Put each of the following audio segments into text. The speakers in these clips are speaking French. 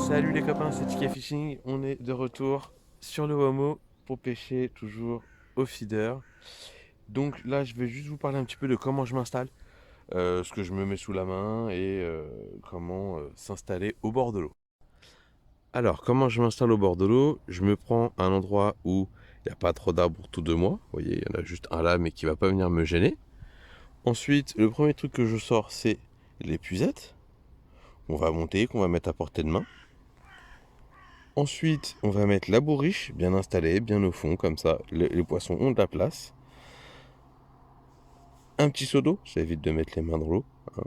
Salut les copains, c'est TK Fishing. On est de retour sur le Homo pour pêcher toujours au feeder. Donc là, je vais juste vous parler un petit peu de comment je m'installe, ce que je me mets sous la main et comment s'installer au bord de l'eau. Alors, comment je m'installe au bord de l'eau? Je me prends un endroit où il n'y a pas trop d'arbres autour de moi. Vous voyez, il y en a juste un là, mais qui va pas venir me gêner. Ensuite, le premier truc que je sors, c'est l'épuisette. On va monter, qu'on va mettre à portée de main. Ensuite, on va mettre la bourriche bien installée, bien au fond, comme ça, les poissons ont de la place. Un petit seau d'eau, ça évite de mettre les mains dans l'eau, hein.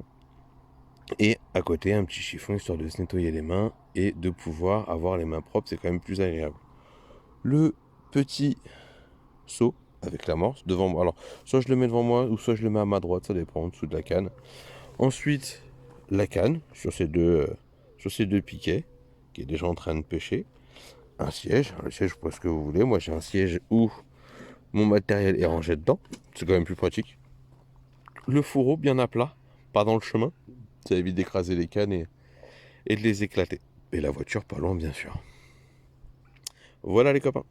Et à côté, un petit chiffon, histoire de se nettoyer les mains et de pouvoir avoir les mains propres, c'est quand même plus agréable. Le petit seau avec l'amorce devant moi. Alors, soit je le mets devant moi, ou soit je le mets à ma droite, ça dépend, en dessous de la canne. Ensuite, la canne sur ces deux piquets, qui est déjà en train de pêcher. Un siège, vous pouvez ce que vous voulez. Moi, j'ai un siège où mon matériel est rangé dedans, c'est quand même plus pratique. Le fourreau bien à plat, pas dans le chemin, ça évite d'écraser les cannes et de les éclater. Et la voiture pas loin bien sûr. Voilà les copains.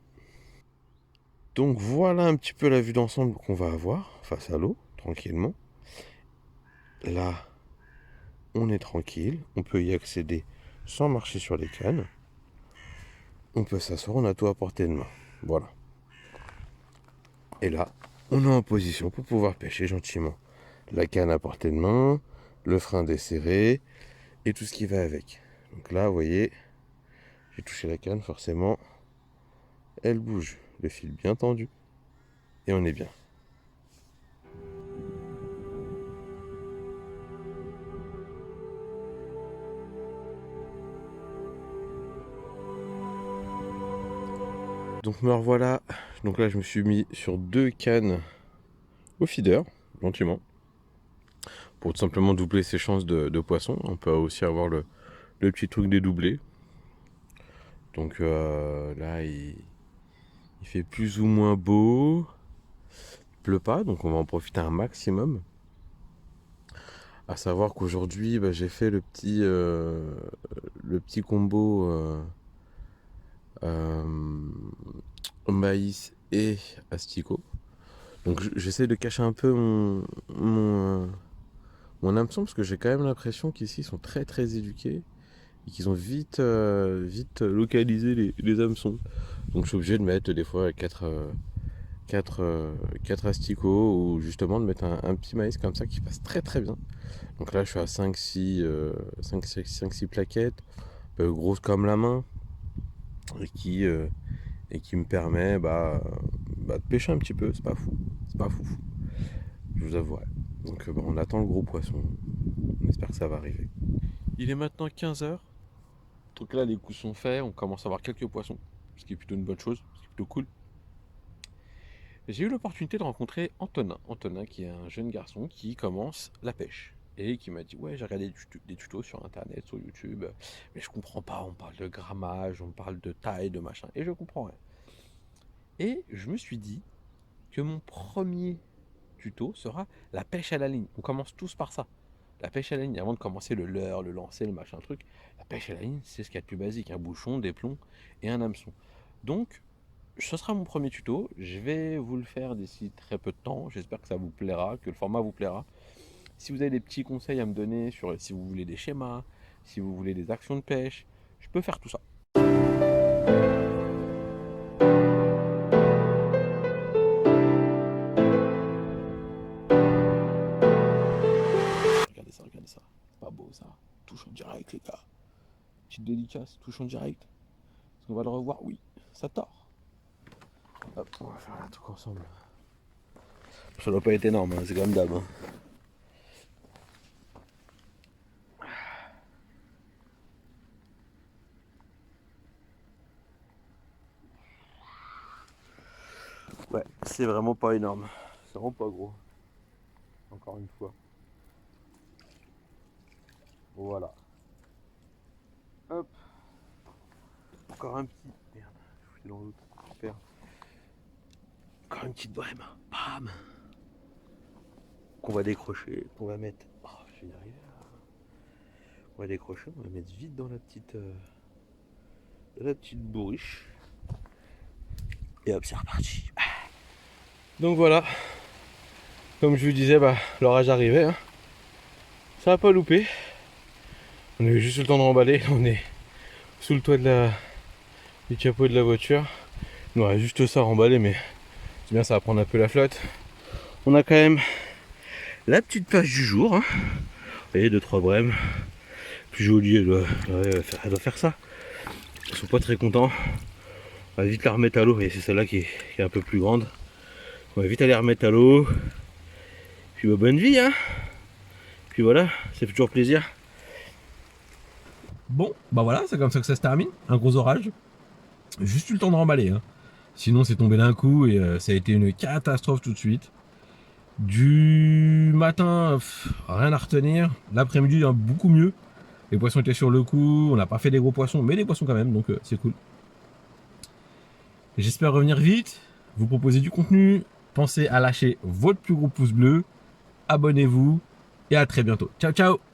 Donc voilà un petit peu la vue d'ensemble qu'on va avoir face à l'eau, tranquillement. Là, on est tranquille, on peut y accéder sans marcher sur les cannes. On peut s'asseoir, on a tout à portée de main. Voilà. Et là, on est en position pour pouvoir pêcher gentiment. La canne à portée de main, le frein desserré, et tout ce qui va avec. Donc là, vous voyez, j'ai touché la canne, forcément, elle bouge. Le fil bien tendu, et on est bien. Donc me revoilà. Donc là, je me suis mis sur deux cannes au feeder, gentiment, pour tout simplement doubler ses chances de poisson. On peut aussi avoir le petit truc des doublés. Donc là, il fait plus ou moins beau. Il pleut pas, donc on va en profiter un maximum. À savoir qu'aujourd'hui, bah, j'ai fait le petit combo euh, maïs et asticot. Donc j'essaie de cacher un peu mon hameçon parce que j'ai quand même l'impression qu'ici ils sont très très éduqués et qu'ils ont vite localisé les hameçons. Donc je suis obligé de mettre des fois 4 asticots ou justement de mettre un petit maïs comme ça qui passe très très bien. Donc là je suis à 5-6 plaquettes, grosses comme la main, et qui me permet de pêcher un petit peu, c'est pas fou. C'est pas fou, je vous avouerai. Donc on attend le gros poisson, on espère que ça va arriver. Il est maintenant 15 h. Donc là les coups sont faits, on commence à avoir quelques poissons, ce qui est plutôt une bonne chose, ce qui est plutôt cool. J'ai eu l'opportunité de rencontrer Antonin. Antonin qui est un jeune garçon qui commence la pêche. Et qui m'a dit ouais j'ai regardé des tutos sur internet, sur YouTube, mais je comprends pas, on parle de grammage, on parle de taille, de machin, et je comprends rien. Et je me suis dit que mon premier tuto sera la pêche à la ligne. On commence tous par ça. La pêche à la ligne, avant de commencer le leurre, le lancer, le machin truc, la pêche à la ligne, c'est ce qu'il y a de plus basique, un bouchon, des plombs et un hameçon. Donc, ce sera mon premier tuto. Je vais vous le faire d'ici très peu de temps. J'espère que ça vous plaira, que le format vous plaira. Si vous avez des petits conseils à me donner sur si vous voulez des schémas, si vous voulez des actions de pêche, je peux faire tout ça. Regardez ça. C'est pas beau ça. Touche en direct les gars. Petite dédicace, touche en direct. Est-ce qu'on va le revoir? Oui, ça tord. Hop, on va faire un truc ensemble. Ça doit pas être énorme, hein, c'est comme d'hab, hein. Ouais, c'est vraiment pas énorme. C'est vraiment pas gros. Encore une fois. Voilà. Hop. Encore un petit. Merde, je suis dans l'autre. Super. Encore une petite brème. Bam. Qu'on va décrocher. Qu'on va mettre. Oh, je vais y arriver là. On va décrocher. On va mettre vite dans la petite. la petite bourriche. Et hop, c'est reparti. Donc voilà, comme je vous disais, l'orage arrivait. Hein. Ça n'a pas loupé. On a eu juste le temps de remballer. On est sous le toit du capot de la voiture. On aurait juste ça à remballer, mais c'est bien, ça va prendre un peu la flotte. On a quand même la petite plage du jour. Hein. Vous voyez, 2-3 brèmes. Plus jolie, elle doit faire ça. Ils sont pas très contents. On va vite la remettre à l'eau. Et c'est celle-là qui est un peu plus grande. On va vite aller remettre à l'eau. Puis bonne vie, hein. Puis voilà, ça fait toujours plaisir. Bon, bah voilà, c'est comme ça que ça se termine. Un gros orage. Juste eu le temps de remballer. Hein. Sinon, c'est tombé d'un coup et ça a été une catastrophe tout de suite. Du matin, rien à retenir. L'après-midi, beaucoup mieux. Les poissons étaient sur le coup. On n'a pas fait des gros poissons, mais des poissons quand même, donc c'est cool. J'espère revenir vite. Vous proposer du contenu. Pensez à lâcher votre plus gros pouce bleu. Abonnez-vous et à très bientôt. Ciao, ciao!